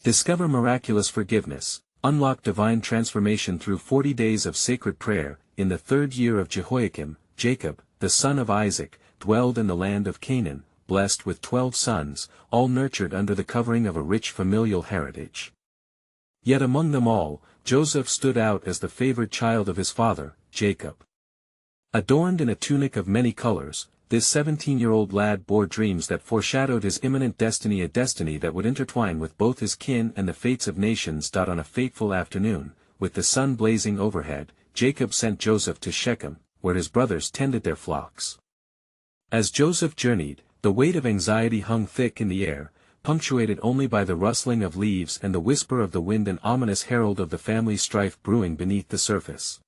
Discover miraculous forgiveness, unlock divine transformation through 40 days of sacred prayer. In the 3rd year of Jehoiakim, Jacob, the son of Isaac, dwelled in the land of Canaan, blessed with 12 sons, all nurtured under the covering of a rich familial heritage. Yet among them all, Joseph stood out as the favored child of his father, Jacob. Adorned in a tunic of many colors, this 17-year-old lad bore dreams that foreshadowed his imminent destiny, a destiny that would intertwine with both his kin and the fates of nations. On a fateful afternoon, with the sun blazing overhead, Jacob sent Joseph to Shechem, where his brothers tended their flocks. As Joseph journeyed, the weight of anxiety hung thick in the air, punctuated only by the rustling of leaves and the whisper of the wind, an ominous herald of the family strife brewing beneath the surface.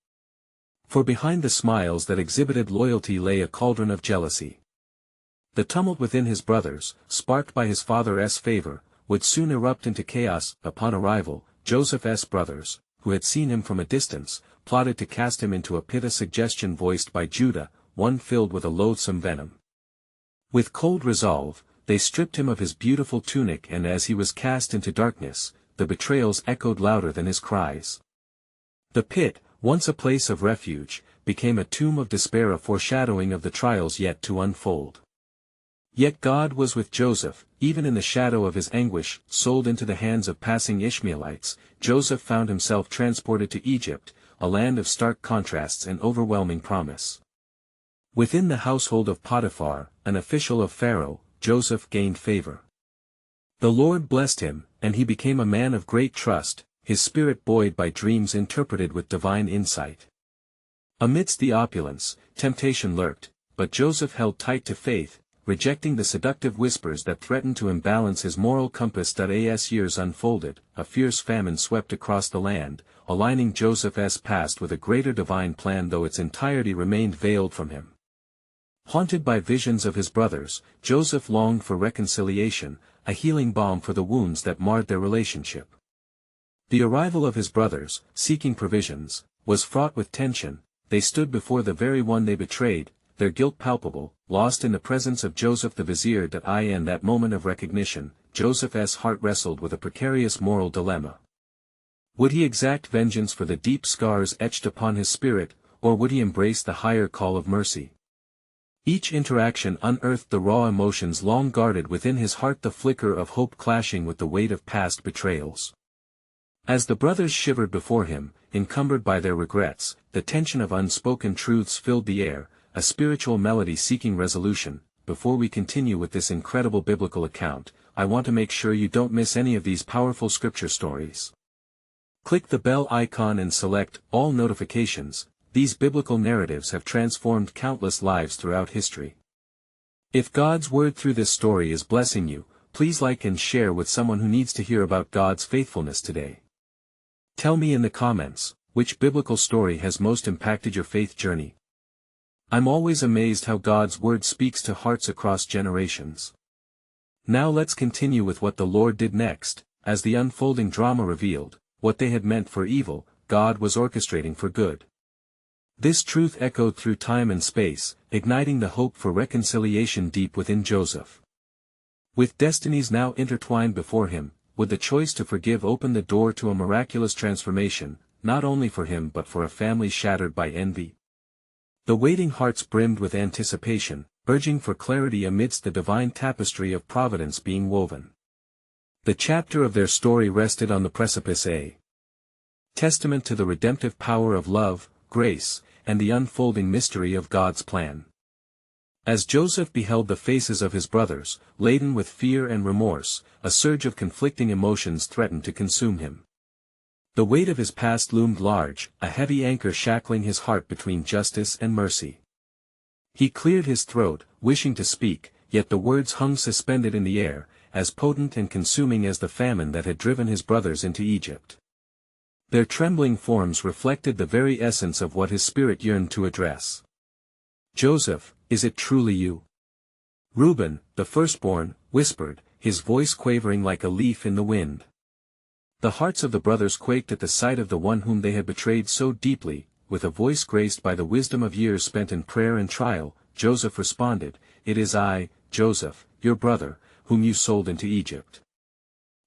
For behind the smiles that exhibited loyalty lay a cauldron of jealousy. The tumult within his brothers, sparked by his father's favor, would soon erupt into chaos. Upon arrival, Joseph's brothers, who had seen him from a distance, plotted to cast him into a pit, a suggestion voiced by Judah, one filled with a loathsome venom. With cold resolve, they stripped him of his beautiful tunic, and as he was cast into darkness, the betrayals echoed louder than his cries. The pit, once a place of refuge, became a tomb of despair, a foreshadowing of the trials yet to unfold. Yet God was with Joseph, even in the shadow of his anguish. Sold into the hands of passing Ishmaelites, Joseph found himself transported to Egypt, a land of stark contrasts and overwhelming promise. Within the household of Potiphar, an official of Pharaoh, Joseph gained favor. The Lord blessed him, and he became a man of great trust, his spirit buoyed by dreams interpreted with divine insight. Amidst the opulence, temptation lurked, but Joseph held tight to faith, rejecting the seductive whispers that threatened to imbalance his moral compass. As years unfolded, a fierce famine swept across the land, aligning Joseph's past with a greater divine plan, though its entirety remained veiled from him. Haunted by visions of his brothers, Joseph longed for reconciliation, a healing balm for the wounds that marred their relationship. The arrival of his brothers, seeking provisions, was fraught with tension. They stood before the very one they betrayed, their guilt palpable, lost in the presence of Joseph the vizier. In that moment of recognition, Joseph's heart wrestled with a precarious moral dilemma. Would he exact vengeance for the deep scars etched upon his spirit, or would he embrace the higher call of mercy? Each interaction unearthed the raw emotions long guarded within his heart, the flicker of hope clashing with the weight of past betrayals. As the brothers shivered before him, encumbered by their regrets, the tension of unspoken truths filled the air, a spiritual melody seeking resolution. Before we continue with this incredible biblical account, I want to make sure you don't miss any of these powerful scripture stories. Click the bell icon and select all notifications. These biblical narratives have transformed countless lives throughout history. If God's word through this story is blessing you, please like and share with someone who needs to hear about God's faithfulness today. Tell me in the comments, which biblical story has most impacted your faith journey? I'm always amazed how God's word speaks to hearts across generations. Now let's continue with what the Lord did next. As the unfolding drama revealed, what they had meant for evil, God was orchestrating for good. This truth echoed through time and space, igniting the hope for reconciliation deep within Joseph. With destinies now intertwined before him, would the choice to forgive open the door to a miraculous transformation, not only for him but for a family shattered by envy? The waiting hearts brimmed with anticipation, urging for clarity amidst the divine tapestry of providence being woven. The chapter of their story rested on the precipice, a testament to the redemptive power of love, grace, and the unfolding mystery of God's plan. As Joseph beheld the faces of his brothers, laden with fear and remorse, a surge of conflicting emotions threatened to consume him. The weight of his past loomed large, a heavy anchor shackling his heart between justice and mercy. He cleared his throat, wishing to speak, yet the words hung suspended in the air, as potent and consuming as the famine that had driven his brothers into Egypt. Their trembling forms reflected the very essence of what his spirit yearned to address. "Joseph, is it truly you?" Reuben, the firstborn, whispered, his voice quavering like a leaf in the wind. The hearts of the brothers quaked at the sight of the one whom they had betrayed so deeply. With a voice graced by the wisdom of years spent in prayer and trial, Joseph responded, "It is I, Joseph, your brother, whom you sold into Egypt."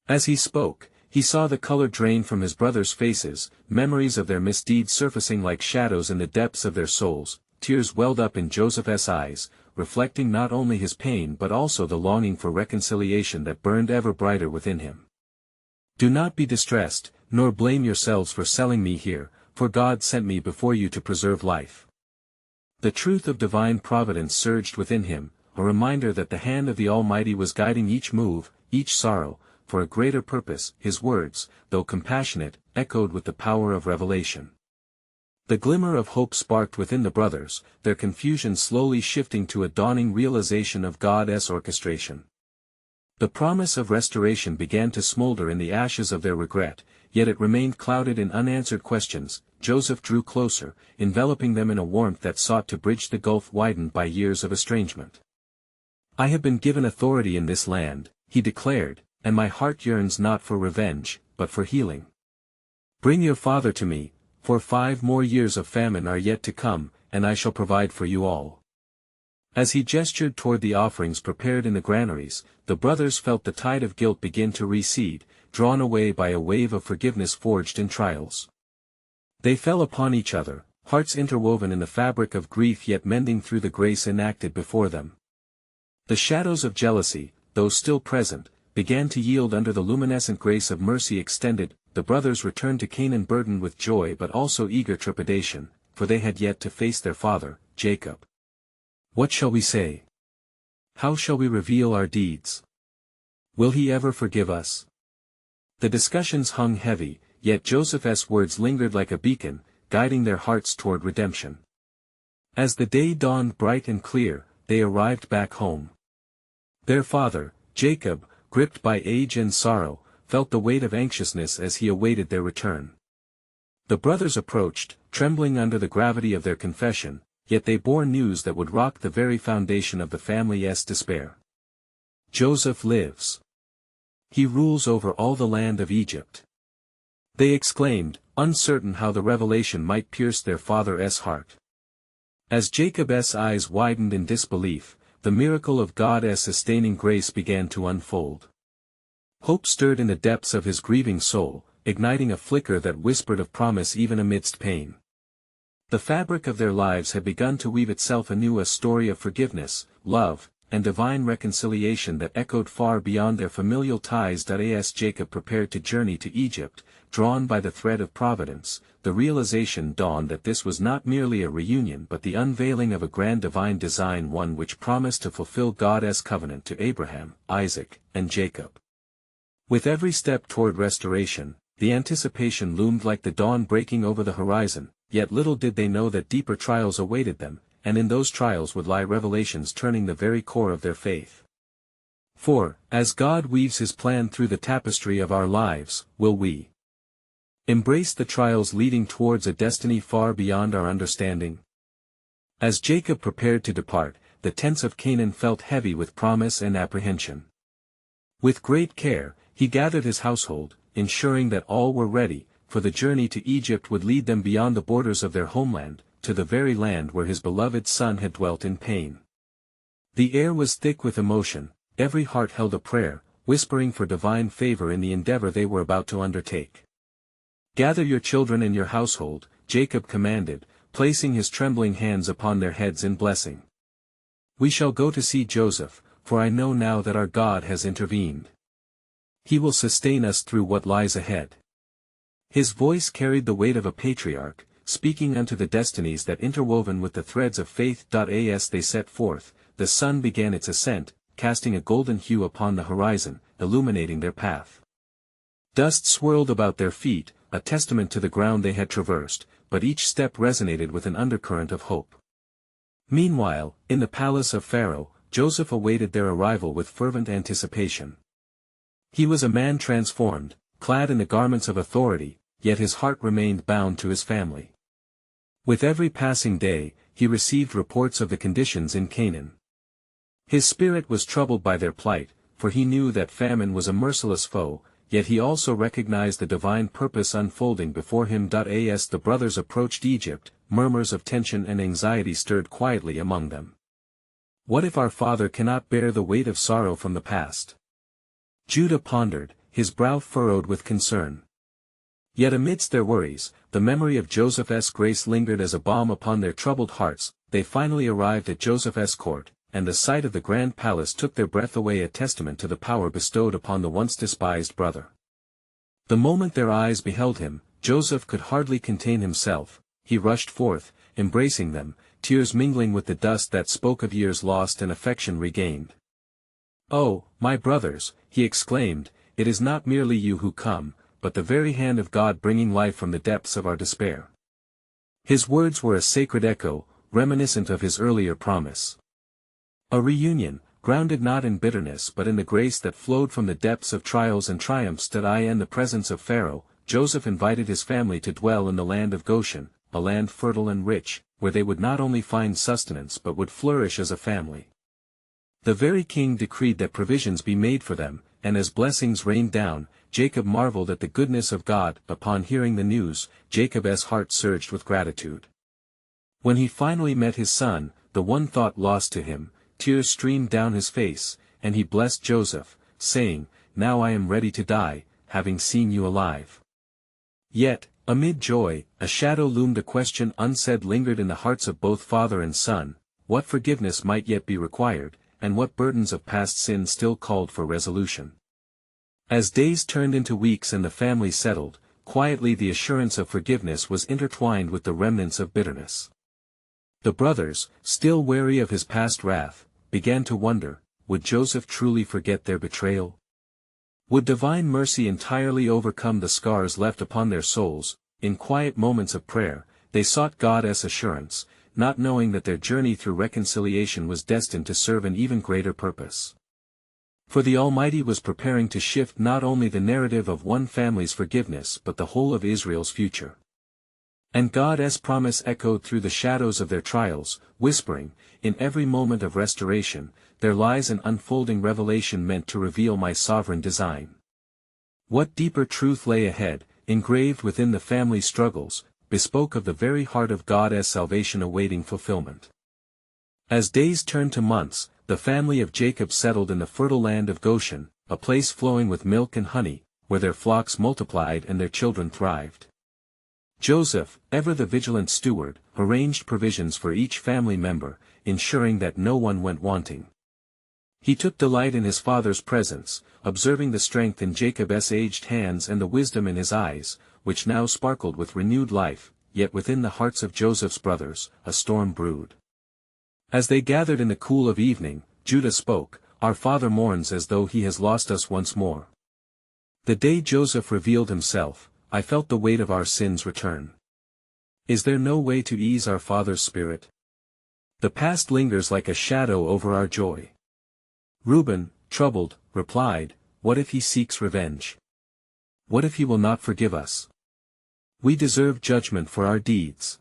As he spoke, He saw the color drain from his brothers' faces, memories of their misdeeds surfacing like shadows in the depths of their souls. Tears welled up in Joseph's eyes, reflecting not only his pain but also the longing for reconciliation that burned ever brighter within him. "Do not be distressed, nor blame yourselves for selling me here, for God sent me before you to preserve life." The truth of divine providence surged within him, a reminder that the hand of the Almighty was guiding each move, each sorrow, for a greater purpose. His words, though compassionate, echoed with the power of revelation. The glimmer of hope sparked within the brothers, their confusion slowly shifting to a dawning realization of God's orchestration. The promise of restoration began to smolder in the ashes of their regret, yet it remained clouded in unanswered questions. Joseph drew closer, enveloping them in a warmth that sought to bridge the gulf widened by years of estrangement. "I have been given authority in this land," he declared, "and my heart yearns not for revenge, but for healing. Bring your father to me, for 5 more years of famine are yet to come, and I shall provide for you all." As he gestured toward the offerings prepared in the granaries, the brothers felt the tide of guilt begin to recede, drawn away by a wave of forgiveness forged in trials. They fell upon each other, hearts interwoven in the fabric of grief yet mending through the grace enacted before them. The shadows of jealousy, though still present, began to yield under the luminescent grace of mercy extended. The brothers returned to Canaan burdened with joy but also eager trepidation, for they had yet to face their father, Jacob. "What shall we say? How shall we reveal our deeds? Will he ever forgive us?" The discussions hung heavy, yet Joseph's words lingered like a beacon, guiding their hearts toward redemption. As the day dawned bright and clear, they arrived back home. Their father, Jacob, gripped by age and sorrow, felt the weight of anxiousness as he awaited their return. The brothers approached, trembling under the gravity of their confession, yet they bore news that would rock the very foundation of the family's despair. "Joseph lives. He rules over all the land of Egypt," they exclaimed, uncertain how the revelation might pierce their father's heart. As Jacob's eyes widened in disbelief, the miracle of God's sustaining grace began to unfold. Hope stirred in the depths of his grieving soul, igniting a flicker that whispered of promise even amidst pain. The fabric of their lives had begun to weave itself anew, a story of forgiveness, love, and divine reconciliation that echoed far beyond their familial ties. As Jacob prepared to journey to Egypt, drawn by the thread of providence, the realization dawned that this was not merely a reunion but the unveiling of a grand divine design, one which promised to fulfill God's covenant to Abraham, Isaac, and Jacob. With every step toward restoration, the anticipation loomed like the dawn breaking over the horizon, yet little did they know that deeper trials awaited them, and in those trials would lie revelations turning the very core of their faith. For, as God weaves his plan through the tapestry of our lives, will we embrace the trials leading towards a destiny far beyond our understanding? As Jacob prepared to depart, the tents of Canaan felt heavy with promise and apprehension. With great care, he gathered his household, ensuring that all were ready, for the journey to Egypt would lead them beyond the borders of their homeland, to the very land where his beloved son had dwelt in pain. The air was thick with emotion, every heart held a prayer, whispering for divine favor in the endeavor they were about to undertake. "Gather your children and your household," Jacob commanded, placing his trembling hands upon their heads in blessing. "We shall go to see Joseph, for I know now that our God has intervened. He will sustain us through what lies ahead." His voice carried the weight of a patriarch, speaking unto the destinies that interwoven with the threads of faith. As they set forth, the sun began its ascent, casting a golden hue upon the horizon, illuminating their path. Dust swirled about their feet, a testament to the ground they had traversed, but each step resonated with an undercurrent of hope. Meanwhile, in the palace of Pharaoh, Joseph awaited their arrival with fervent anticipation. He was a man transformed, clad in the garments of authority, yet his heart remained bound to his family. With every passing day, he received reports of the conditions in Canaan. His spirit was troubled by their plight, for he knew that famine was a merciless foe, yet he also recognized the divine purpose unfolding before him. As the brothers approached Egypt, murmurs of tension and anxiety stirred quietly among them. "What if our father cannot bear the weight of sorrow from the past?" Judah pondered, his brow furrowed with concern. Yet amidst their worries, the memory of Joseph's grace lingered as a balm upon their troubled hearts. They finally arrived at Joseph's court, and the sight of the grand palace took their breath away, a testament to the power bestowed upon the once despised brother. The moment their eyes beheld him, Joseph could hardly contain himself. He rushed forth, embracing them, tears mingling with the dust that spoke of years lost and affection regained. "Oh, my brothers," he exclaimed, "it is not merely you who come, but the very hand of God bringing life from the depths of our despair." His words were a sacred echo, reminiscent of his earlier promise. A reunion, grounded not in bitterness but in the grace that flowed from the depths of trials and triumphs. In the presence of Pharaoh, Joseph invited his family to dwell in the land of Goshen, a land fertile and rich, where they would not only find sustenance but would flourish as a family. The very king decreed that provisions be made for them, and as blessings rained down, Jacob marveled at the goodness of God. Upon hearing the news, Jacob's heart surged with gratitude. When he finally met his son, the one thought lost to him, tears streamed down his face, and he blessed Joseph, saying, "Now I am ready to die, having seen you alive." Yet, amid joy, a shadow loomed. A question unsaid lingered in the hearts of both father and son: what forgiveness might yet be required, and what burdens of past sin still called for resolution. As days turned into weeks and the family settled, quietly the assurance of forgiveness was intertwined with the remnants of bitterness. The brothers, still wary of his past wrath, began to wonder, would Joseph truly forget their betrayal? Would divine mercy entirely overcome the scars left upon their souls? In quiet moments of prayer, they sought God's assurance, not knowing that their journey through reconciliation was destined to serve an even greater purpose. For the Almighty was preparing to shift not only the narrative of one family's forgiveness but the whole of Israel's future. And God's promise echoed through the shadows of their trials, whispering, "In every moment of restoration, there lies an unfolding revelation meant to reveal my sovereign design." What deeper truth lay ahead, engraved within the family struggles, bespoke of the very heart of God's salvation awaiting fulfillment. As days turned to months, the family of Jacob settled in the fertile land of Goshen, a place flowing with milk and honey, where their flocks multiplied and their children thrived. Joseph, ever the vigilant steward, arranged provisions for each family member, ensuring that no one went wanting. He took delight in his father's presence, observing the strength in Jacob's aged hands and the wisdom in his eyes, which now sparkled with renewed life. Yet within the hearts of Joseph's brothers, a storm brewed. As they gathered in the cool of evening, Judah spoke, "Our father mourns as though he has lost us once more. The day Joseph revealed himself, I felt the weight of our sins return. Is there no way to ease our father's spirit? The past lingers like a shadow over our joy." Reuben, troubled, replied, "What if he seeks revenge? What if he will not forgive us? We deserve judgment for our deeds."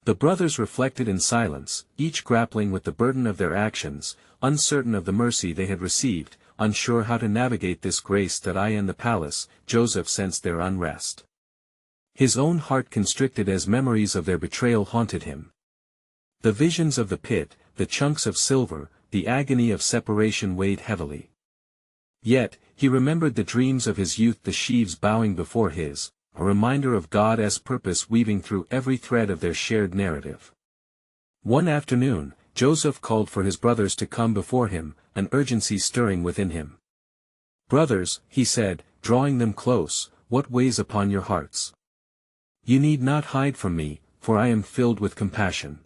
The brothers reflected in silence, each grappling with the burden of their actions, uncertain of the mercy they had received, unsure how to navigate this grace in the palace. Joseph sensed their unrest. His own heart constricted as memories of their betrayal haunted him. The visions of the pit, the chunks of silver, the agony of separation weighed heavily. Yet, he remembered the dreams of his youth, the sheaves bowing before his, a reminder of God's purpose weaving through every thread of their shared narrative. One afternoon, Joseph called for his brothers to come before him, an urgency stirring within him. "Brothers," he said, drawing them close, "what weighs upon your hearts? You need not hide from me, for I am filled with compassion.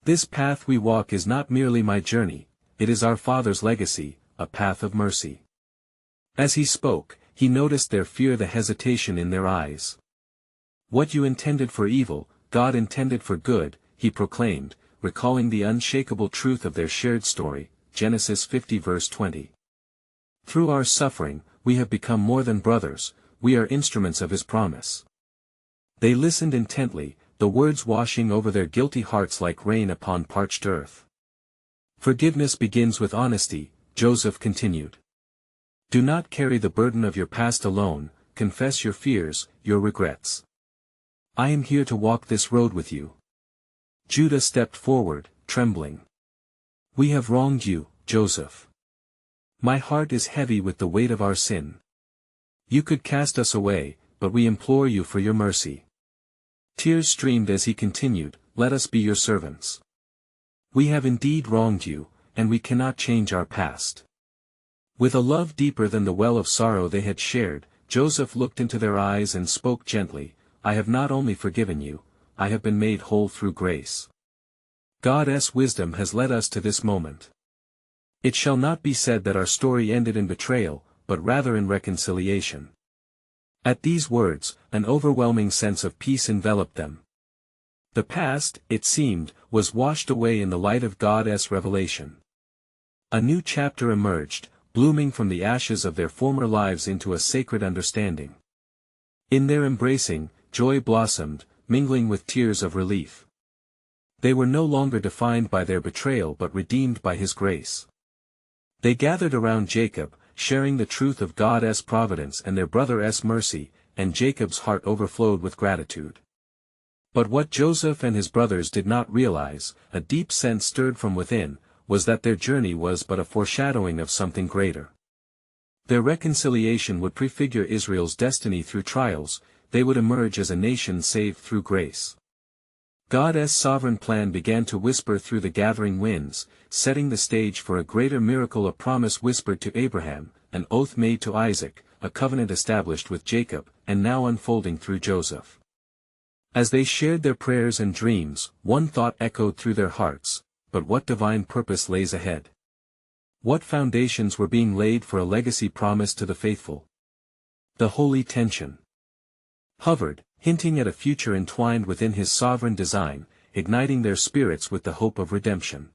This path we walk is not merely my journey, it is our Father's legacy, a path of mercy." As he spoke, he noticed their fear, the hesitation in their eyes. "What you intended for evil, God intended for good," he proclaimed, recalling the unshakable truth of their shared story, Genesis 50 verse 20. "Through our suffering, we have become more than brothers, we are instruments of his promise." They listened intently, the words washing over their guilty hearts like rain upon parched earth. "Forgiveness begins with honesty," Joseph continued. "Do not carry the burden of your past alone, confess your fears, your regrets. I am here to walk this road with you." Judah stepped forward, trembling. "We have wronged you, Joseph. My heart is heavy with the weight of our sin. You could cast us away, but we implore you for your mercy. Tears streamed as he continued, let us be your servants. We have indeed wronged you, and we cannot change our past. With a love deeper than the well of sorrow they had shared, Joseph looked into their eyes and spoke gently, I have not only forgiven you, I have been made whole through grace. God's wisdom has led us to this moment. It shall not be said that our story ended in betrayal, but rather in reconciliation. At these words, an overwhelming sense of peace enveloped them. The past, it seemed, was washed away in the light of God's revelation. A new chapter emerged, blooming from the ashes of their former lives into a sacred understanding. In their embracing, joy blossomed, mingling with tears of relief. They were no longer defined by their betrayal but redeemed by his grace. They gathered around Jacob, sharing the truth of God's providence and their brother's mercy, and Jacob's heart overflowed with gratitude. But what Joseph and his brothers did not realize, a deep sense stirred from within, was that their journey was but a foreshadowing of something greater. Their reconciliation would prefigure Israel's destiny through trials, they would emerge as a nation saved through grace. God's sovereign plan began to whisper through the gathering winds, setting the stage for a greater miracle, a promise whispered to Abraham, an oath made to Isaac, a covenant established with Jacob, and now unfolding through Joseph. As they shared their prayers and dreams, one thought echoed through their hearts, but what divine purpose lays ahead? What foundations were being laid for a legacy promised to the faithful? The holy tension hovered, hinting at a future entwined within his sovereign design, igniting their spirits with the hope of redemption.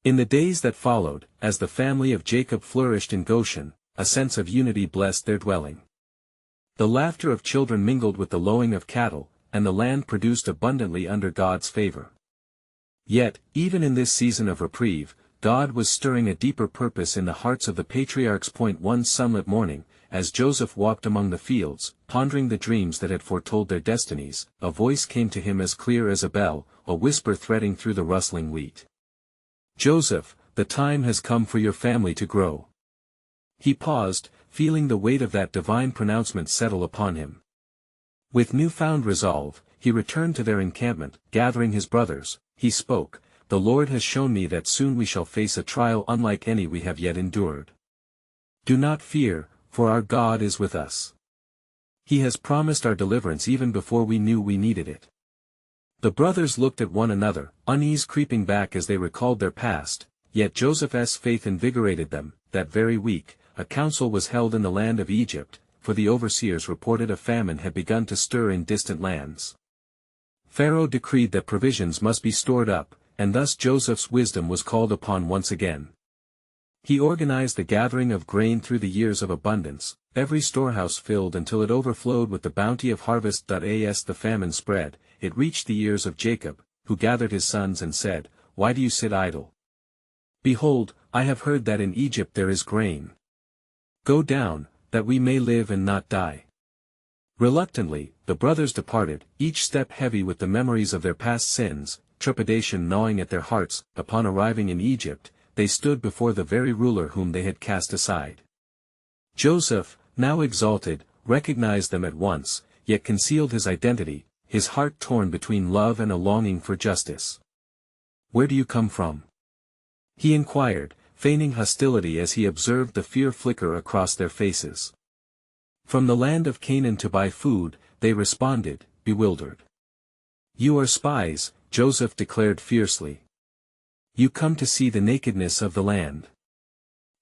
In the days that followed, as the family of Jacob flourished in Goshen, a sense of unity blessed their dwelling. The laughter of children mingled with the lowing of cattle, and the land produced abundantly under God's favor. Yet, even in this season of reprieve, God was stirring a deeper purpose in the hearts of the patriarchs. One sunlit morning, as Joseph walked among the fields, pondering the dreams that had foretold their destinies, a voice came to him as clear as a bell, a whisper threading through the rustling wheat. Joseph, the time has come for your family to grow. He paused, feeling the weight of that divine pronouncement settle upon him. With newfound resolve, he returned to their encampment, gathering his brothers, he spoke, the Lord has shown me that soon we shall face a trial unlike any we have yet endured. Do not fear, for our God is with us. He has promised our deliverance even before we knew we needed it. The brothers looked at one another, unease creeping back as they recalled their past, yet Joseph's faith invigorated them. That very week, a council was held in the land of Egypt, for the overseers reported a famine had begun to stir in distant lands. Pharaoh decreed that provisions must be stored up, and thus Joseph's wisdom was called upon once again. He organized the gathering of grain through the years of abundance, every storehouse filled until it overflowed with the bounty of harvest. As the famine spread, it reached the ears of Jacob, who gathered his sons and said, Why do you sit idle? Behold, I have heard that in Egypt there is grain. Go down, that we may live and not die. Reluctantly, the brothers departed, each step heavy with the memories of their past sins, trepidation gnawing at their hearts. Upon arriving in Egypt, they stood before the very ruler whom they had cast aside. Joseph, now exalted, recognized them at once, yet concealed his identity, his heart torn between love and a longing for justice. Where do you come from? He inquired, feigning hostility as he observed the fear flicker across their faces. From the land of Canaan to buy food, they responded, bewildered. You are spies, Joseph declared fiercely. You come to see the nakedness of the land.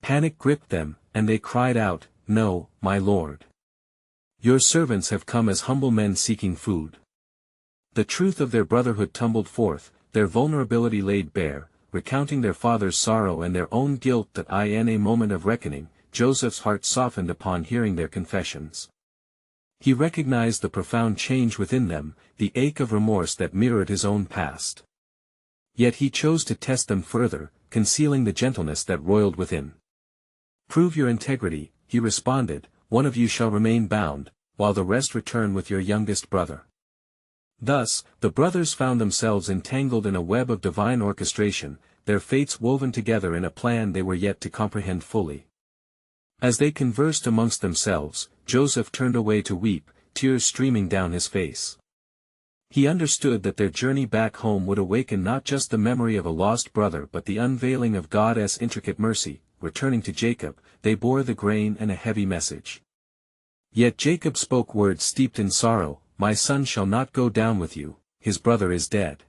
Panic gripped them, and they cried out, No, my lord. Your servants have come as humble men seeking food. The truth of their brotherhood tumbled forth, their vulnerability laid bare, recounting their father's sorrow and their own guilt. In a moment of reckoning, Joseph's heart softened upon hearing their confessions. He recognized the profound change within them, the ache of remorse that mirrored his own past. Yet he chose to test them further, concealing the gentleness that roiled within. Prove your integrity, he responded, one of you shall remain bound, while the rest return with your youngest brother. Thus, the brothers found themselves entangled in a web of divine orchestration, their fates woven together in a plan they were yet to comprehend fully. As they conversed amongst themselves, Joseph turned away to weep, tears streaming down his face. He understood that their journey back home would awaken not just the memory of a lost brother but the unveiling of God's intricate mercy. Returning to Jacob, they bore the grain and a heavy message. Yet Jacob spoke words steeped in sorrow, "My son shall not go down with you, his brother is dead."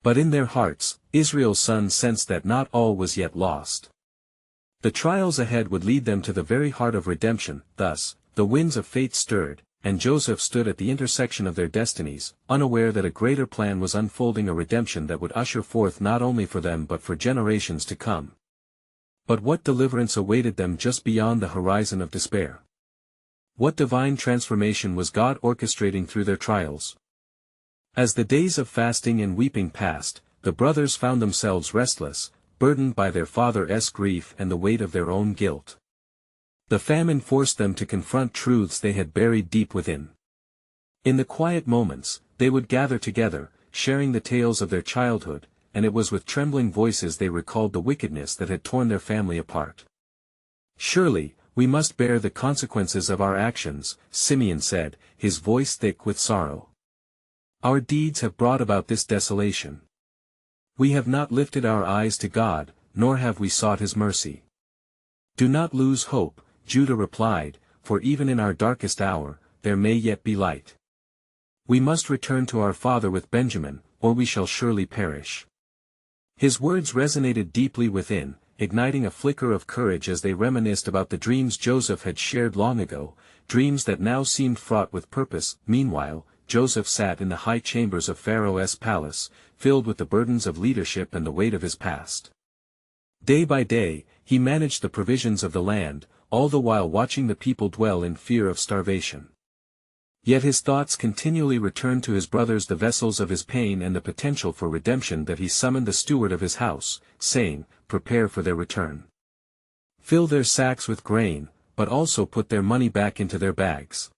But in their hearts, Israel's sons sensed that not all was yet lost. The trials ahead would lead them to the very heart of redemption. Thus, the winds of fate stirred, and Joseph stood at the intersection of their destinies, unaware that a greater plan was unfolding, a redemption that would usher forth not only for them but for generations to come. But what deliverance awaited them just beyond the horizon of despair? What divine transformation was God orchestrating through their trials? As the days of fasting and weeping passed, the brothers found themselves restless, burdened by their father's grief and the weight of their own guilt. The famine forced them to confront truths they had buried deep within. In the quiet moments, they would gather together, sharing the tales of their childhood, and it was with trembling voices they recalled the wickedness that had torn their family apart. "Surely, we must bear the consequences of our actions," Simeon said, his voice thick with sorrow. "Our deeds have brought about this desolation. We have not lifted our eyes to God, nor have we sought His mercy." "Do not lose hope," Judah replied, "for even in our darkest hour, there may yet be light. We must return to our father with Benjamin, or we shall surely perish." His words resonated deeply within, igniting a flicker of courage as they reminisced about the dreams Joseph had shared long ago, dreams that now seemed fraught with purpose. Meanwhile, Joseph sat in the high chambers of Pharaoh's palace, filled with the burdens of leadership and the weight of his past. Day by day, he managed the provisions of the land, all the while watching the people dwell in fear of starvation. Yet his thoughts continually returned to his brothers, the vessels of his pain and the potential for redemption. That he summoned the steward of his house, saying, "Prepare for their return. Fill their sacks with grain, but also put their money back into their bags.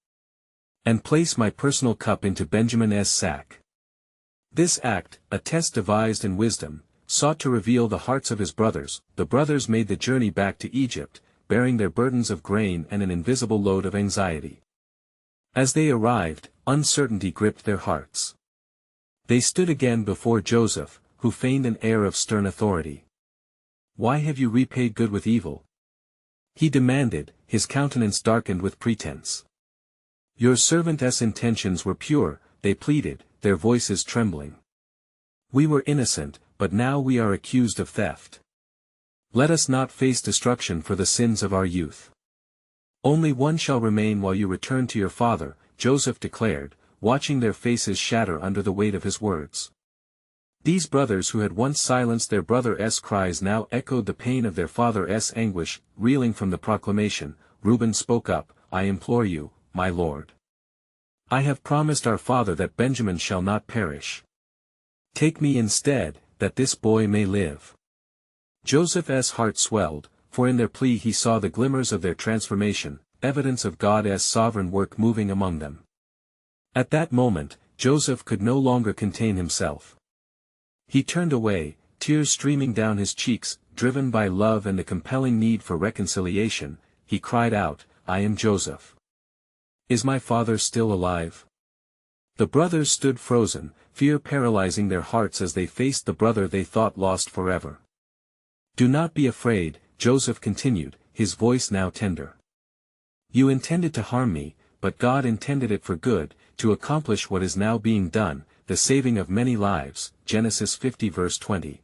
And place my personal cup into Benjamin's sack." This act, a test devised in wisdom, sought to reveal the hearts of his brothers. The brothers made the journey back to Egypt, bearing their burdens of grain and an invisible load of anxiety. As they arrived, uncertainty gripped their hearts. They stood again before Joseph, who feigned an air of stern authority. "Why have you repaid good with evil?" he demanded, his countenance darkened with pretense. "Your servant's intentions were pure," they pleaded, their voices trembling. "We were innocent, but now we are accused of theft. Let us not face destruction for the sins of our youth. Only one shall remain while you return to your father," Joseph declared, watching their faces shatter under the weight of his words. These brothers who had once silenced their brother's cries now echoed the pain of their father's anguish. Reeling from the proclamation, Reuben spoke up, "I implore you, my lord. I have promised our father that Benjamin shall not perish. Take me instead, that this boy may live." Joseph's heart swelled, for in their plea he saw the glimmers of their transformation, evidence of God's sovereign work moving among them. At that moment, Joseph could no longer contain himself. He turned away, tears streaming down his cheeks. Driven by love and the compelling need for reconciliation, he cried out, "I am Joseph. Is my father still alive?" The brothers stood frozen, fear paralyzing their hearts as they faced the brother they thought lost forever. "Do not be afraid," Joseph continued, his voice now tender. "You intended to harm me, but God intended it for good, to accomplish what is now being done, the saving of many lives." Genesis 50 verse 20.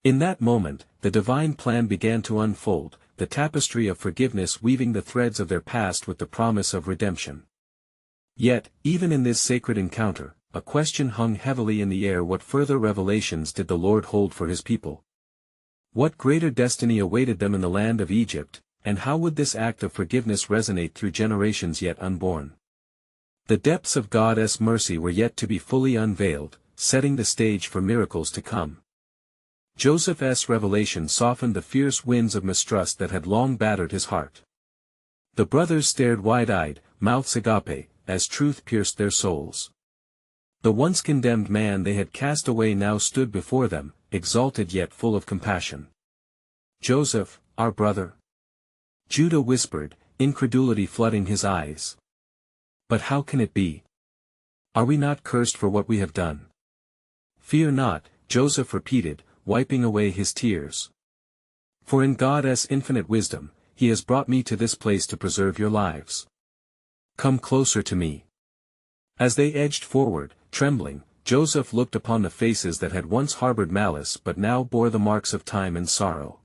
In that moment, the divine plan began to unfold, the tapestry of forgiveness weaving the threads of their past with the promise of redemption. Yet, even in this sacred encounter, a question hung heavily in the air: what further revelations did the Lord hold for his people? What greater destiny awaited them in the land of Egypt, and how would this act of forgiveness resonate through generations yet unborn? The depths of God's mercy were yet to be fully unveiled, setting the stage for miracles to come. Joseph's revelation softened the fierce winds of mistrust that had long battered his heart. The brothers stared wide-eyed, mouths agape, as truth pierced their souls. The once condemned man they had cast away now stood before them, exalted yet full of compassion. "Joseph, our brother," Judah whispered, incredulity flooding his eyes. But how can it be? Are we not cursed for what we have done? Fear not, Joseph repeated, wiping away his tears. For in God's infinite wisdom, He has brought me to this place to preserve your lives. Come closer to me. As they edged forward, trembling, Joseph looked upon the faces that had once harbored malice but now bore the marks of time and sorrow.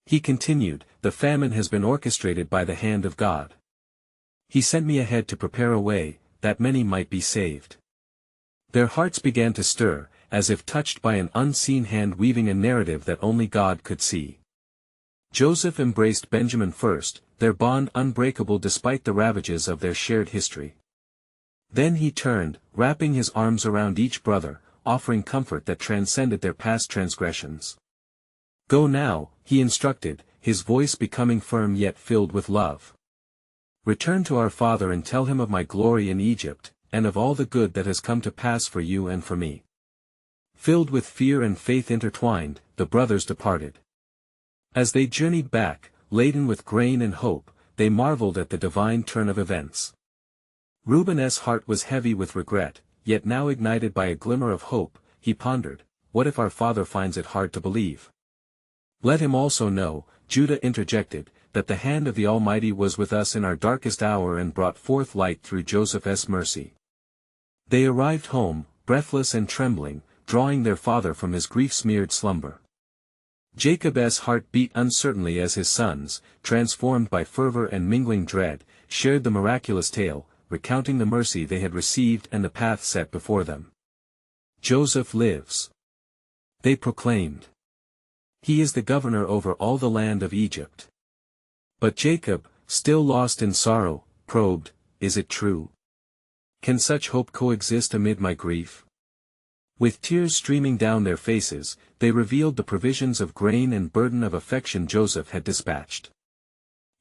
He continued, the famine has been orchestrated by the hand of God. He sent me ahead to prepare a way, that many might be saved. Their hearts began to stir, as if touched by an unseen hand weaving a narrative that only God could see. Joseph embraced Benjamin first, their bond unbreakable despite the ravages of their shared history. Then he turned, wrapping his arms around each brother, offering comfort that transcended their past transgressions. Go now, he instructed, his voice becoming firm yet filled with love. Return to our father and tell him of my glory in Egypt, and of all the good that has come to pass for you and for me. Filled with fear and faith intertwined, the brothers departed. As they journeyed back, laden with grain and hope, they marveled at the divine turn of events. Reuben's heart was heavy with regret, yet now ignited by a glimmer of hope. He pondered, what if our father finds it hard to believe? Let him also know, Judah interjected, that the hand of the Almighty was with us in our darkest hour and brought forth light through Joseph's mercy. They arrived home, breathless and trembling, drawing their father from his grief-smeared slumber. Jacob's heart beat uncertainly as his sons, transformed by fervor and mingling dread, shared the miraculous tale, recounting the mercy they had received and the path set before them. Joseph lives. They proclaimed. He is the governor over all the land of Egypt. But Jacob, still lost in sorrow, probed, is it true? Can such hope coexist amid my grief? With tears streaming down their faces, they revealed the provisions of grain and burden of affection Joseph had dispatched.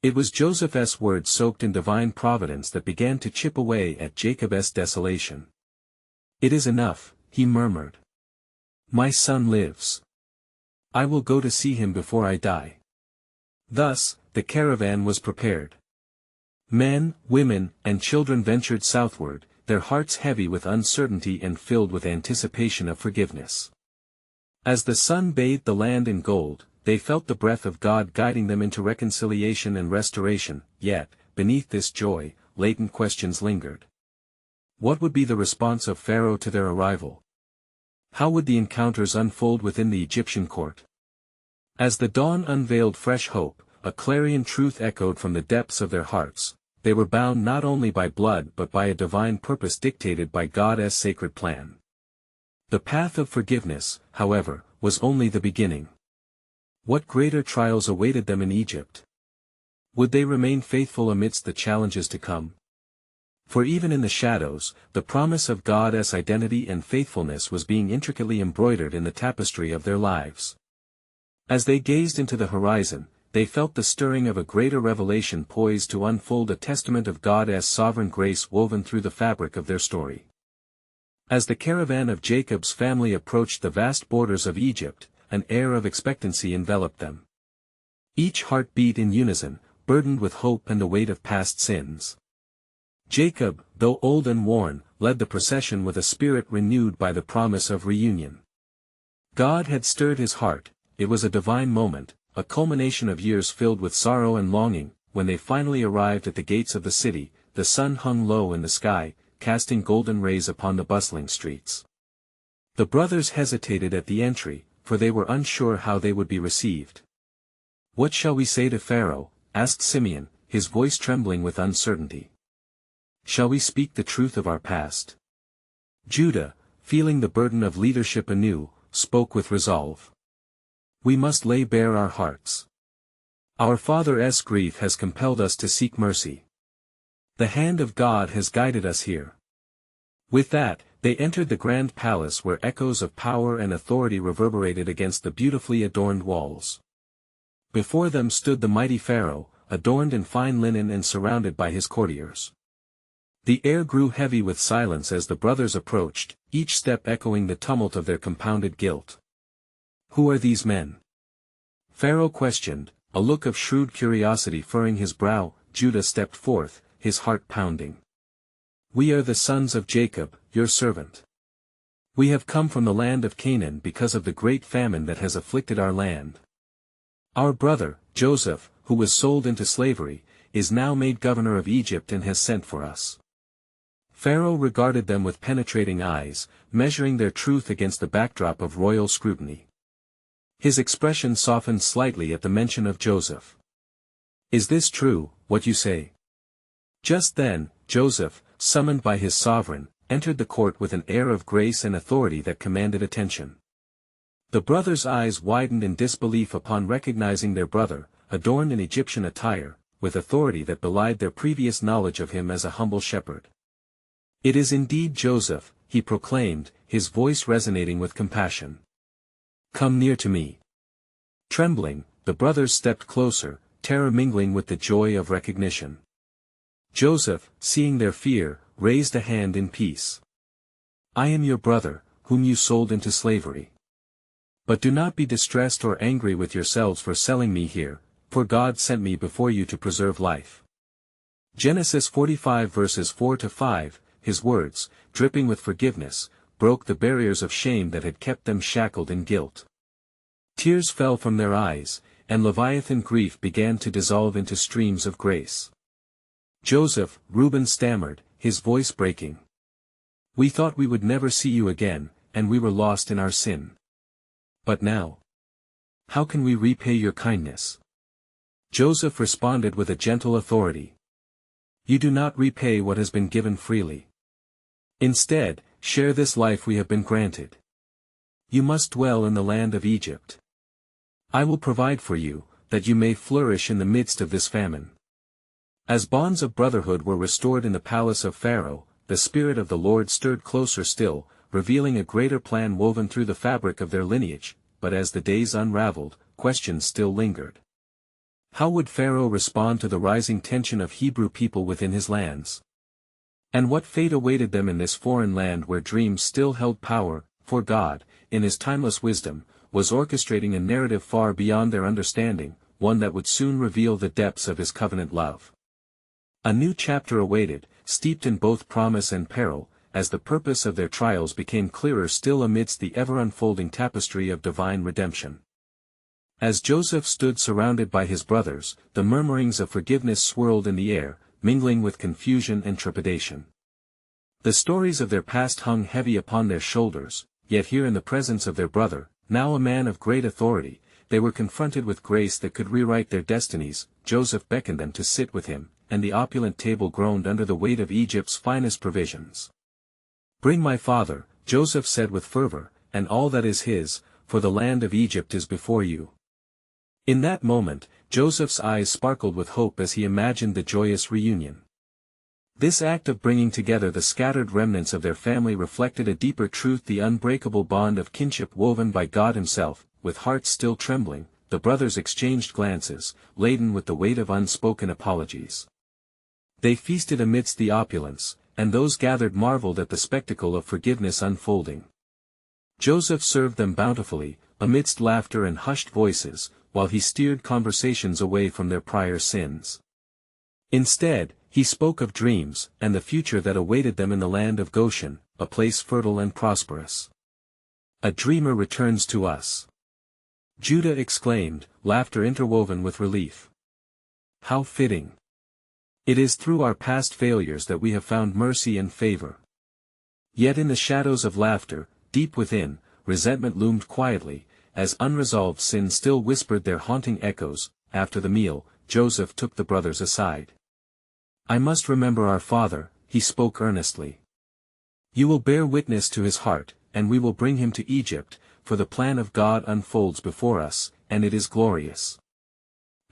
It was Joseph's words soaked in divine providence that began to chip away at Jacob's desolation. It is enough, he murmured. My son lives. I will go to see him before I die. Thus, the caravan was prepared. Men, women, and children ventured southward, their hearts heavy with uncertainty and filled with anticipation of forgiveness. As the sun bathed the land in gold, they felt the breath of God guiding them into reconciliation and restoration, yet, beneath this joy, latent questions lingered. What would be the response of Pharaoh to their arrival? How would the encounters unfold within the Egyptian court? As the dawn unveiled fresh hope, a clarion truth echoed from the depths of their hearts. They were bound not only by blood but by a divine purpose dictated by God's sacred plan. The path of forgiveness, however, was only the beginning. What greater trials awaited them in Egypt? Would they remain faithful amidst the challenges to come? For even in the shadows, the promise of God's identity and faithfulness was being intricately embroidered in the tapestry of their lives. As they gazed into the horizon, they felt the stirring of a greater revelation poised to unfold, a testament of God's sovereign grace woven through the fabric of their story. As the caravan of Jacob's family approached the vast borders of Egypt, an air of expectancy enveloped them. Each heart beat in unison, burdened with hope and the weight of past sins. Jacob, though old and worn, led the procession with a spirit renewed by the promise of reunion. God had stirred his heart. It was a divine moment, a culmination of years filled with sorrow and longing. When they finally arrived at the gates of the city, the sun hung low in the sky, casting golden rays upon the bustling streets. The brothers hesitated at the entry, for they were unsure how they would be received. "What shall we say to Pharaoh?" asked Simeon, his voice trembling with uncertainty. "Shall we speak the truth of our past?" Judah, feeling the burden of leadership anew, spoke with resolve. "We must lay bare our hearts. Our father's grief has compelled us to seek mercy. The hand of God has guided us here." With that, they entered the grand palace where echoes of power and authority reverberated against the beautifully adorned walls. Before them stood the mighty Pharaoh, adorned in fine linen and surrounded by his courtiers. The air grew heavy with silence as the brothers approached, each step echoing the tumult of their compounded guilt. "Who are these men?" Pharaoh questioned, a look of shrewd curiosity furrowing his brow. Judah stepped forth, his heart pounding. "We are the sons of Jacob, your servant. We have come from the land of Canaan because of the great famine that has afflicted our land. Our brother, Joseph, who was sold into slavery, is now made governor of Egypt and has sent for us." Pharaoh regarded them with penetrating eyes, measuring their truth against the backdrop of royal scrutiny. His expression softened slightly at the mention of Joseph. "Is this true, what you say?" Just then, Joseph, summoned by his sovereign, entered the court with an air of grace and authority that commanded attention. The brothers' eyes widened in disbelief upon recognizing their brother, adorned in Egyptian attire, with authority that belied their previous knowledge of him as a humble shepherd. "It is indeed Joseph," he proclaimed, his voice resonating with compassion. "Come near to me." Trembling, the brothers stepped closer, terror mingling with the joy of recognition. Joseph, seeing their fear, raised a hand in peace. "I am your brother, whom you sold into slavery. But do not be distressed or angry with yourselves for selling me here, for God sent me before you to preserve life." Genesis 45 verses 4-5, his words, dripping with forgiveness, broke the barriers of shame that had kept them shackled in guilt. Tears fell from their eyes, and Leviathan grief began to dissolve into streams of grace. "Joseph," Reuben stammered, his voice breaking. "We thought we would never see you again, and we were lost in our sin. But now, how can we repay your kindness?" Joseph responded with a gentle authority. "You do not repay what has been given freely. Instead, share this life we have been granted. You must dwell in the land of Egypt. I will provide for you, that you may flourish in the midst of this famine." As bonds of brotherhood were restored in the palace of Pharaoh, the Spirit of the Lord stirred closer still, revealing a greater plan woven through the fabric of their lineage, but as the days unraveled, questions still lingered. How would Pharaoh respond to the rising tension of Hebrew people within his lands? And what fate awaited them in this foreign land where dreams still held power, for God, in his timeless wisdom, was orchestrating a narrative far beyond their understanding, one that would soon reveal the depths of his covenant love. A new chapter awaited, steeped in both promise and peril, as the purpose of their trials became clearer still amidst the ever-unfolding tapestry of divine redemption. As Joseph stood surrounded by his brothers, the murmurings of forgiveness swirled in the air, mingling with confusion and trepidation. The stories of their past hung heavy upon their shoulders, yet here in the presence of their brother, now a man of great authority, they were confronted with grace that could rewrite their destinies. Joseph beckoned them to sit with him, and the opulent table groaned under the weight of Egypt's finest provisions. "Bring my father," Joseph said with fervor, "and all that is his, for the land of Egypt is before you." In that moment, Joseph's eyes sparkled with hope as he imagined the joyous reunion. This act of bringing together the scattered remnants of their family reflected a deeper truth, the unbreakable bond of kinship woven by God himself. With hearts still trembling, the brothers exchanged glances, laden with the weight of unspoken apologies. They feasted amidst the opulence, and those gathered marveled at the spectacle of forgiveness unfolding. Joseph served them bountifully, amidst laughter and hushed voices, while he steered conversations away from their prior sins. Instead, he spoke of dreams, and the future that awaited them in the land of Goshen, a place fertile and prosperous. "A dreamer returns to us," Judah exclaimed, laughter interwoven with relief. "How fitting! It is through our past failures that we have found mercy and favor." Yet in the shadows of laughter, deep within, resentment loomed quietly, as unresolved sin still whispered their haunting echoes. After the meal, Joseph took the brothers aside. "I must remember our father," he spoke earnestly. "You will bear witness to his heart, and we will bring him to Egypt, for the plan of God unfolds before us, and it is glorious."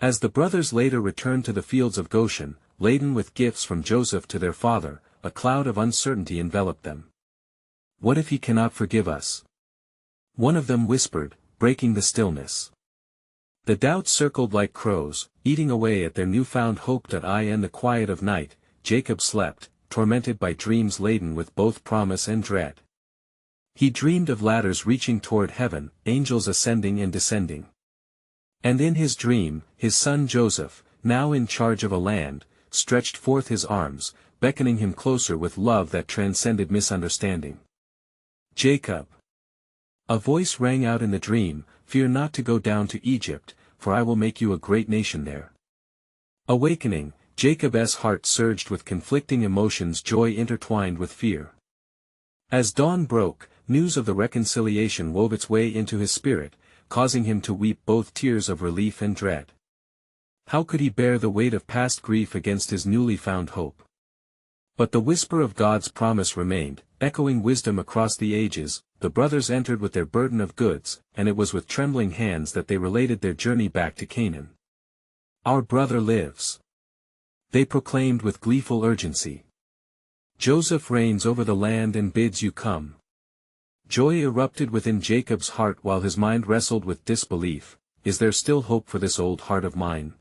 As the brothers later returned to the fields of Goshen, laden with gifts from Joseph to their father, a cloud of uncertainty enveloped them. "What if he cannot forgive us?" one of them whispered, breaking the stillness. The doubts circled like crows, eating away at their newfound hope. In the quiet of night, Jacob slept, tormented by dreams laden with both promise and dread. He dreamed of ladders reaching toward heaven, angels ascending and descending. And in his dream, his son Joseph, now in charge of a land, stretched forth his arms, beckoning him closer with love that transcended misunderstanding. Jacob. A voice rang out in the dream, "Fear not to go down to Egypt, for I will make you a great nation there." Awakening, Jacob's heart surged with conflicting emotions, joy intertwined with fear. As dawn broke, news of the reconciliation wove its way into his spirit, causing him to weep both tears of relief and dread. How could he bear the weight of past grief against his newly found hope? But the whisper of God's promise remained, echoing wisdom across the ages. The brothers entered with their burden of goods, and it was with trembling hands that they related their journey back to Canaan. "Our brother lives," they proclaimed with gleeful urgency. "Joseph reigns over the land and bids you come." Joy erupted within Jacob's heart while his mind wrestled with disbelief. Is there still hope for this old heart of mine?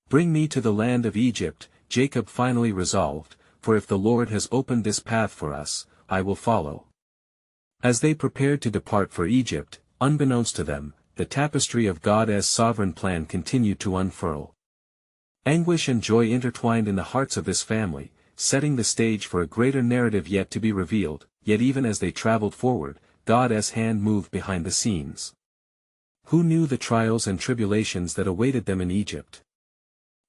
"Bring me to the land of Egypt," Jacob finally resolved, "for if the Lord has opened this path for us, I will follow." As they prepared to depart for Egypt, unbeknownst to them, the tapestry of God's sovereign plan continued to unfurl. Anguish and joy intertwined in the hearts of this family, setting the stage for a greater narrative yet to be revealed. Yet even as they traveled forward, God's hand moved behind the scenes. Who knew the trials and tribulations that awaited them in Egypt?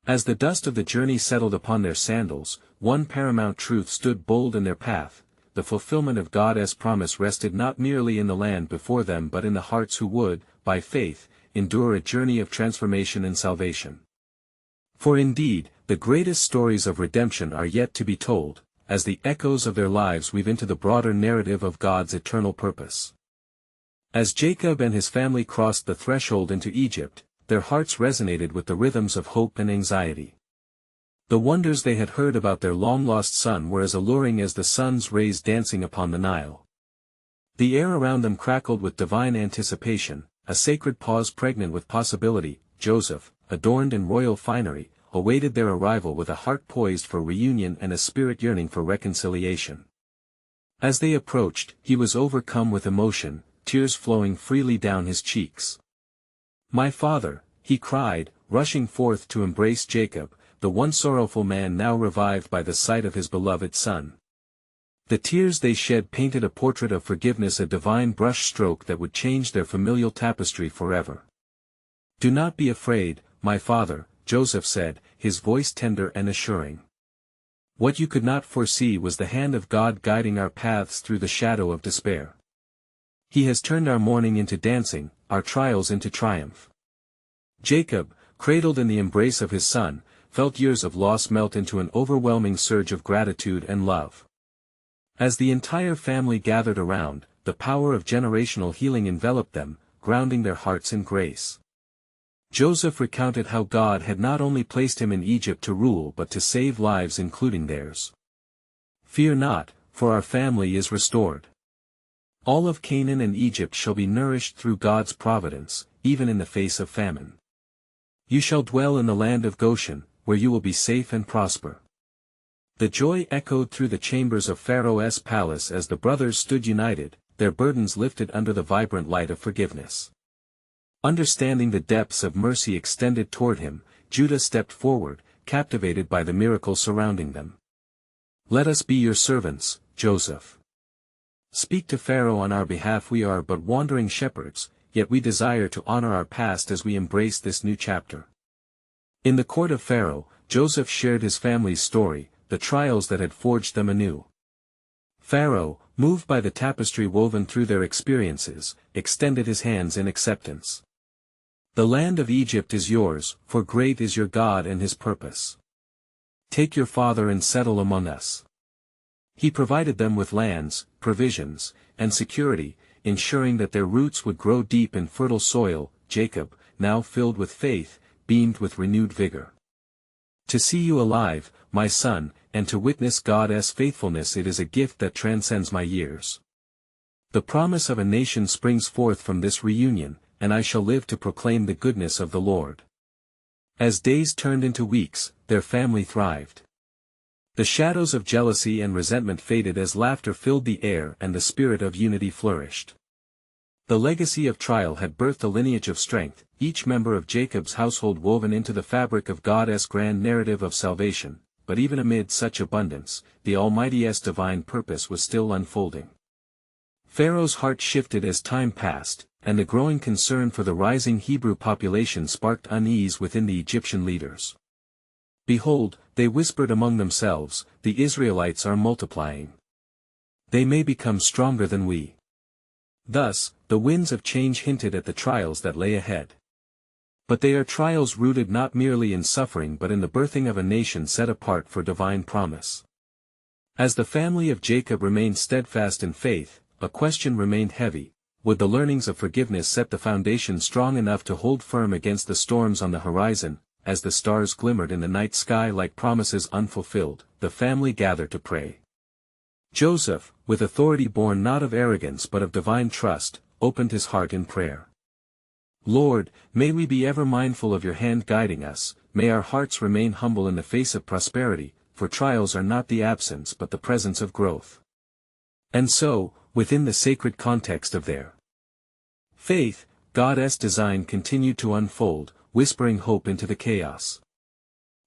As the dust of the journey settled upon their sandals, one paramount truth stood bold in their path: the fulfillment of God's promise rested not merely in the land before them but in the hearts who would, by faith, endure a journey of transformation and salvation. For indeed, the greatest stories of redemption are yet to be told, as the echoes of their lives weave into the broader narrative of God's eternal purpose. As Jacob and his family crossed the threshold into Egypt, their hearts resonated with the rhythms of hope and anxiety. The wonders they had heard about their long-lost son were as alluring as the sun's rays dancing upon the Nile. The air around them crackled with divine anticipation, a sacred pause pregnant with possibility. Joseph, adorned in royal finery, awaited their arrival with a heart poised for reunion and a spirit yearning for reconciliation. As they approached, he was overcome with emotion, tears flowing freely down his cheeks. "My father," he cried, rushing forth to embrace Jacob, the once sorrowful man now revived by the sight of his beloved son. The tears they shed painted a portrait of forgiveness, a divine brush stroke that would change their familial tapestry forever. "Do not be afraid, my father," Joseph said, his voice tender and assuring. "What you could not foresee was the hand of God guiding our paths through the shadow of despair. He has turned our mourning into dancing, our trials into triumph." Jacob, cradled in the embrace of his son, felt years of loss melt into an overwhelming surge of gratitude and love. As the entire family gathered around, the power of generational healing enveloped them, grounding their hearts in grace. Joseph recounted how God had not only placed him in Egypt to rule but to save lives including theirs. "Fear not, for our family is restored. All of Canaan and Egypt shall be nourished through God's providence, even in the face of famine. You shall dwell in the land of Goshen, where you will be safe and prosper." The joy echoed through the chambers of Pharaoh's palace as the brothers stood united, their burdens lifted under the vibrant light of forgiveness. Understanding the depths of mercy extended toward him, Judah stepped forward, captivated by the miracle surrounding them. "Let us be your servants, Joseph. Speak to Pharaoh on our behalf. We are but wandering shepherds, yet we desire to honor our past as we embrace this new chapter." In the court of Pharaoh, Joseph shared his family's story, the trials that had forged them anew. Pharaoh, moved by the tapestry woven through their experiences, extended his hands in acceptance. "The land of Egypt is yours, for great is your God and his purpose. Take your father and settle among us." He provided them with lands, provisions, and security, ensuring that their roots would grow deep in fertile soil. Jacob, now filled with faith, beamed with renewed vigor. "To see you alive, my son, and to witness God's faithfulness, it is a gift that transcends my years. The promise of a nation springs forth from this reunion, and I shall live to proclaim the goodness of the Lord." As days turned into weeks, their family thrived. The shadows of jealousy and resentment faded as laughter filled the air and the spirit of unity flourished. The legacy of trial had birthed a lineage of strength, each member of Jacob's household woven into the fabric of God's grand narrative of salvation, but even amid such abundance, the Almighty's divine purpose was still unfolding. Pharaoh's heart shifted as time passed, and the growing concern for the rising Hebrew population sparked unease within the Egyptian leaders. "Behold," they whispered among themselves, "the Israelites are multiplying. They may become stronger than we." Thus, the winds of change hinted at the trials that lay ahead. But they are trials rooted not merely in suffering but in the birthing of a nation set apart for divine promise. As the family of Jacob remained steadfast in faith, a question remained heavy: would the learnings of forgiveness set the foundation strong enough to hold firm against the storms on the horizon? As the stars glimmered in the night sky like promises unfulfilled, the family gathered to pray. Joseph, with authority born not of arrogance but of divine trust, opened his heart in prayer. "Lord, may we be ever mindful of your hand guiding us, may our hearts remain humble in the face of prosperity, for trials are not the absence but the presence of growth." And so, within the sacred context of their faith, God's design continued to unfold, whispering hope into the chaos.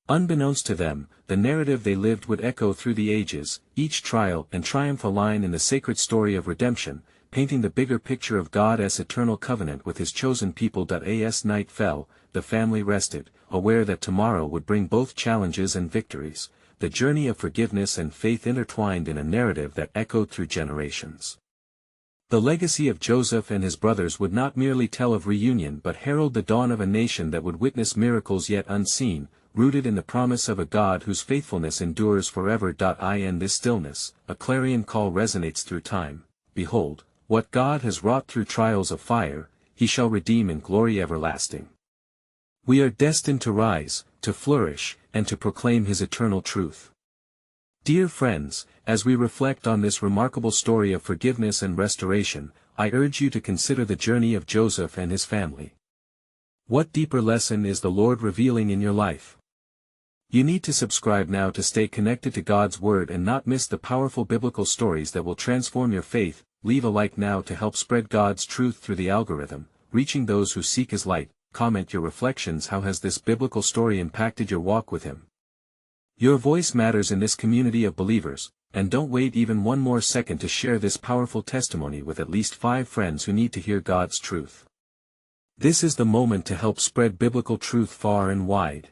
Unbeknownst to them, the narrative they lived would echo through the ages, each trial and triumph a line in the sacred story of redemption, painting the bigger picture of God's eternal covenant with his chosen people. As night fell, the family rested, aware that tomorrow would bring both challenges and victories, the journey of forgiveness and faith intertwined in a narrative that echoed through generations. The legacy of Joseph and his brothers would not merely tell of reunion but herald the dawn of a nation that would witness miracles yet unseen, rooted in the promise of a God whose faithfulness endures forever. In this stillness, a clarion call resonates through time: "Behold, what God has wrought through trials of fire, he shall redeem in glory everlasting." We are destined to rise, to flourish, and to proclaim his eternal truth. Dear friends, as we reflect on this remarkable story of forgiveness and restoration, I urge you to consider the journey of Joseph and his family. What deeper lesson is the Lord revealing in your life? You need to subscribe now to stay connected to God's Word and not miss the powerful biblical stories that will transform your faith. Leave a like now to help spread God's truth through the algorithm, reaching those who seek his light. Comment your reflections. How has this biblical story impacted your walk with him? Your voice matters in this community of believers, and don't wait even one more second to share this powerful testimony with at least 5 friends who need to hear God's truth. This is the moment to help spread biblical truth far and wide.